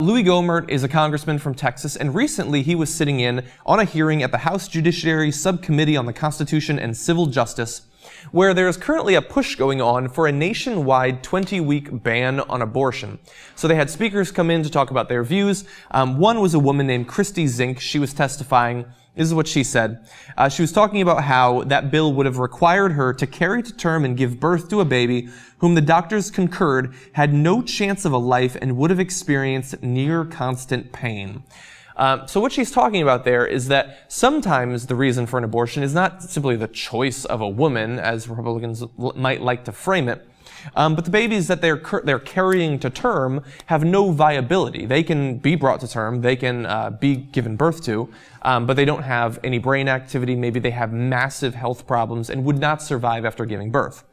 Louie Gohmert is a congressman from Texas, and recently he was sitting in on a hearing at the House Judiciary Subcommittee on the Constitution and Civil Justice, where there is currently a push going on for a nationwide 20-week ban on abortion. So they had speakers come in to talk about their views. One was a woman named Christy Zink. She was testifying. This is what she said. She was talking about how that bill would have required her to carry to term and give birth to a baby whom the doctors concurred had no chance of a life and would have experienced near constant pain. So what she's talking about there is that sometimes the reason for an abortion is not simply the choice of a woman, as Republicans might like to frame it, but the babies that they're carrying to term have no viability. They can be brought to term, they can be given birth to, but they don't have any brain activity. Maybe they have massive health problems and would not survive after giving birth.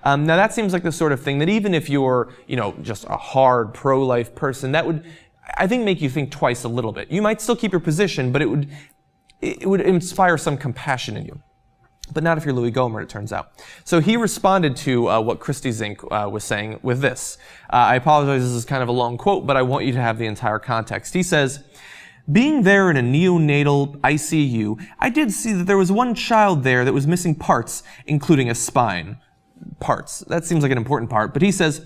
Now that seems like the sort of thing that even if you're, just a hard pro-life person, that would, I think, make you think twice a little bit. You might still keep your position, but it would inspire some compassion in you. But not if you're Louie Gohmert, it turns out. So he responded to what Christy Zink was saying with this. I apologize, this is kind of a long quote, but I want you to have the entire context. He says, "Being there in a neonatal ICU, I did see that there was one child there that was missing parts, including a spine." Parts. That seems like an important part. But he says,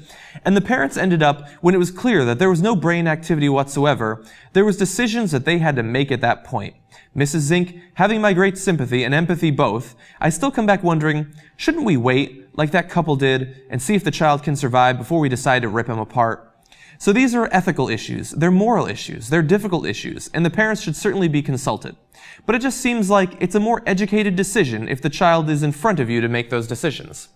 "And the parents ended up, when it was clear that there was no brain activity whatsoever, there was decisions that they had to make at that point. Mrs. Zink, having my great sympathy and empathy both, I still come back wondering, shouldn't we wait, like that couple did, and see if the child can survive before we decide to rip him apart? So these are ethical issues, they're moral issues, they're difficult issues, and the parents should certainly be consulted. But it just seems like it's a more educated decision if the child is in front of you to make those decisions."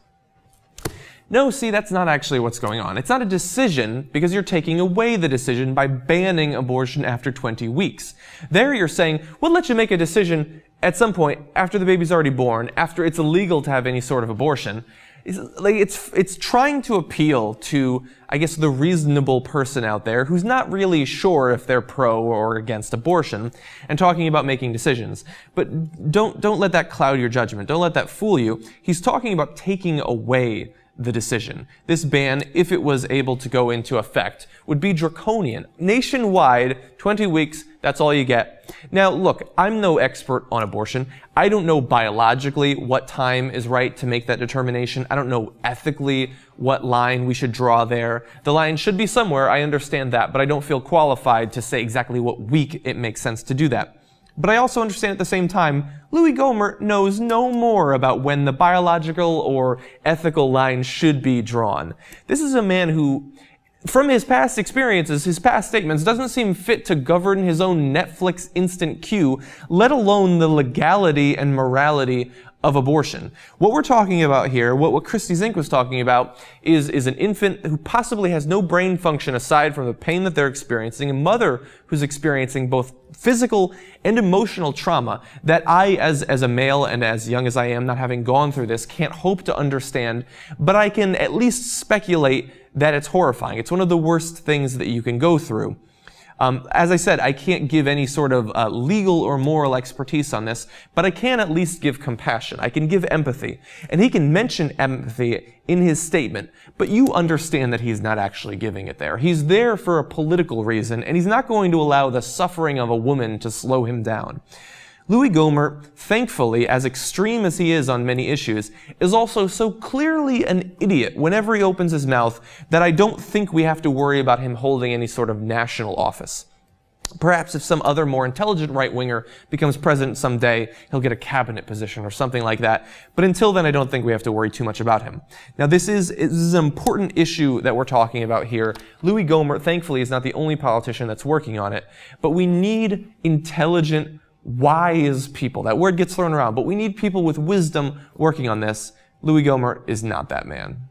No, see, that's not actually what's going on. It's not a decision because you're taking away the decision by banning abortion after 20 weeks. There you're saying, we'll let you make a decision at some point after the baby's already born, after it's illegal to have any sort of abortion. It's trying to appeal to, I guess, the reasonable person out there who's not really sure if they're pro or against abortion and talking about making decisions. But don't let that cloud your judgment. Don't let that fool you. He's talking about taking away the decision. This ban, if it was able to go into effect, would be draconian. Nationwide, 20 weeks, that's all you get. Now, look, I'm no expert on abortion. I don't know biologically what time is right to make that determination. I don't know ethically what line we should draw there. The line should be somewhere, I understand that, but I don't feel qualified to say exactly what week it makes sense to do that. But I also understand at the same time, Louie Gohmert knows no more about when the biological or ethical line should be drawn. This is a man who, from his past experiences, his past statements, doesn't seem fit to govern his own Netflix instant queue, let alone the legality and morality of abortion. What we're talking about here, what Christy Zink was talking about, is an infant who possibly has no brain function aside from the pain that they're experiencing, a mother who's experiencing both physical and emotional trauma that I, as a male and as young as I am, not having gone through this, can't hope to understand, but I can at least speculate that it's horrifying. It's one of the worst things that you can go through. As I said, I can't give any sort of legal or moral expertise on this, but I can at least give compassion. I can give empathy. And he can mention empathy in his statement, but you understand that he's not actually giving it there. He's there for a political reason, and he's not going to allow the suffering of a woman to slow him down. Louie Gohmert, thankfully, as extreme as he is on many issues, is also so clearly an idiot whenever he opens his mouth that I don't think we have to worry about him holding any sort of national office. Perhaps if some other more intelligent right-winger becomes president someday, he'll get a cabinet position or something like that. But until then, I don't think we have to worry too much about him. Now, this is an important issue that we're talking about here. Louie Gohmert, thankfully, is not the only politician that's working on it. But we need intelligent, wise people. That word gets thrown around, but we need people with wisdom working on this. Louie Gohmert is not that man.